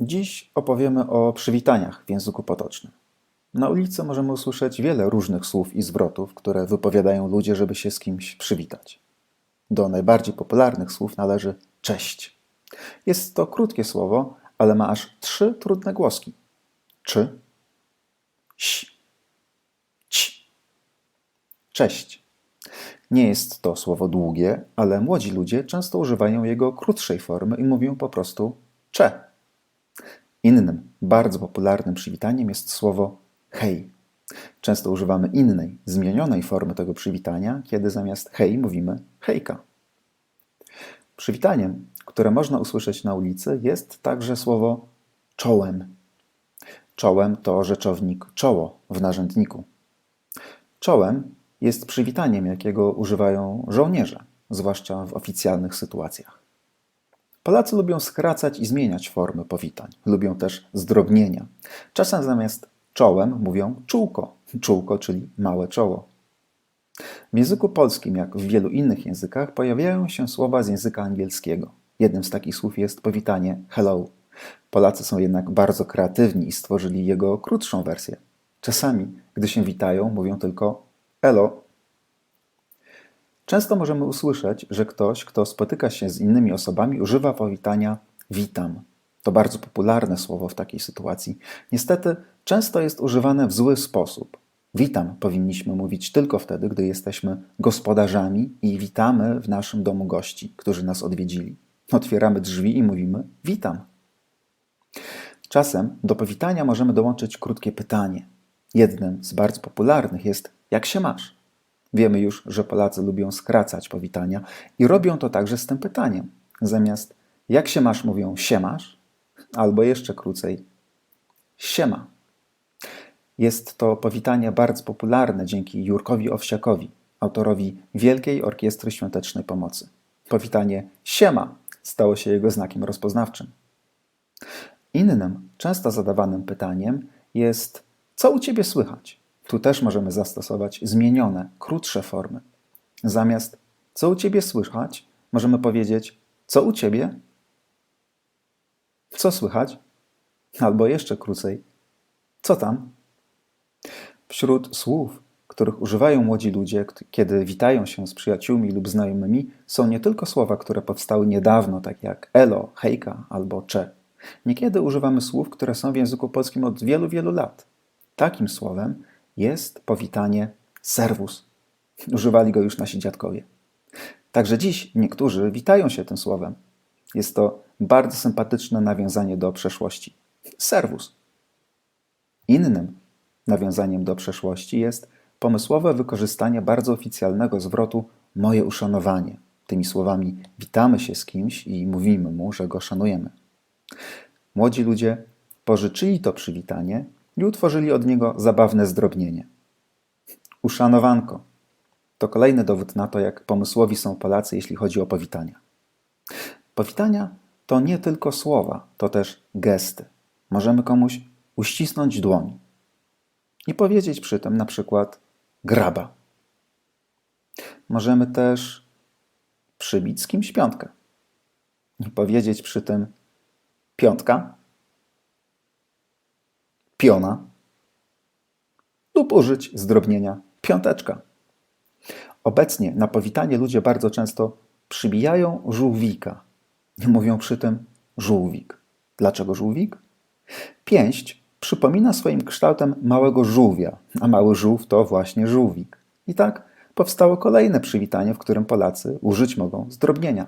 Dziś opowiemy o przywitaniach w języku potocznym. Na ulicy możemy usłyszeć wiele różnych słów i zwrotów, które wypowiadają ludzie, żeby się z kimś przywitać. Do najbardziej popularnych słów należy cześć. Jest to krótkie słowo, ale ma aż 3 trudne głoski. Czy, ś, ć. Cześć. Nie jest to słowo długie, ale młodzi ludzie często używają jego krótszej formy i mówią po prostu cze. Innym, bardzo popularnym przywitaniem jest słowo hej. Często używamy innej, zmienionej formy tego przywitania, kiedy zamiast hej mówimy hejka. Przywitaniem, które można usłyszeć na ulicy, jest także słowo czołem. Czołem to rzeczownik czoło w narzędniku. Czołem jest przywitaniem, jakiego używają żołnierze, zwłaszcza w oficjalnych sytuacjach. Polacy lubią skracać i zmieniać formy powitań. Lubią też zdrobnienia. Czasem zamiast czołem mówią czółko. Czółko, czyli małe czoło. W języku polskim, jak w wielu innych językach, pojawiają się słowa z języka angielskiego. Jednym z takich słów jest powitanie hello. Polacy są jednak bardzo kreatywni i stworzyli jego krótszą wersję. Czasami, gdy się witają, mówią tylko elo. Często możemy usłyszeć, że ktoś, kto spotyka się z innymi osobami, używa powitania witam. To bardzo popularne słowo w takiej sytuacji. Niestety często jest używane w zły sposób. Witam powinniśmy mówić tylko wtedy, gdy jesteśmy gospodarzami i witamy w naszym domu gości, którzy nas odwiedzili. Otwieramy drzwi i mówimy witam. Czasem do powitania możemy dołączyć krótkie pytanie. Jednym z bardzo popularnych jest jak się masz? Wiemy już, że Polacy lubią skracać powitania i robią to także z tym pytaniem. Zamiast jak się masz mówią siemasz, albo jeszcze krócej siema. Jest to powitanie bardzo popularne dzięki Jurkowi Owsiakowi, autorowi Wielkiej Orkiestry Świątecznej Pomocy. Powitanie siema stało się jego znakiem rozpoznawczym. Innym, często zadawanym pytaniem jest co u ciebie słychać? Tu też możemy zastosować zmienione, krótsze formy. Zamiast co u ciebie słychać, możemy powiedzieć co u ciebie? Co słychać? Albo jeszcze krócej co tam? Wśród słów, których używają młodzi ludzie, kiedy witają się z przyjaciółmi lub znajomymi, są nie tylko słowa, które powstały niedawno, tak jak elo, hejka albo cze. Niekiedy używamy słów, które są w języku polskim od wielu, wielu lat. Takim słowem jest powitanie servus. Używali go już nasi dziadkowie. Także dziś niektórzy witają się tym słowem. Jest to bardzo sympatyczne nawiązanie do przeszłości. Servus. Innym nawiązaniem do przeszłości jest pomysłowe wykorzystanie bardzo oficjalnego zwrotu moje uszanowanie. Tymi słowami witamy się z kimś i mówimy mu, że go szanujemy. Młodzi ludzie pożyczyli to przywitanie i utworzyli od niego zabawne zdrobnienie. Uszanowanko to kolejny dowód na to, jak pomysłowi są Polacy, jeśli chodzi o powitania. Powitania to nie tylko słowa, to też gesty. Możemy komuś uścisnąć dłoń i powiedzieć przy tym na przykład graba. Możemy też przybić z kimś piątkę i powiedzieć przy tym piątka, piona lub użyć zdrobnienia piąteczka. Obecnie na powitanie ludzie bardzo często przybijają żółwika i mówią przy tym żółwik. Dlaczego żółwik? Pięść przypomina swoim kształtem małego żółwia, a mały żółw to właśnie żółwik. I tak powstało kolejne przywitanie, w którym Polacy użyć mogą zdrobnienia.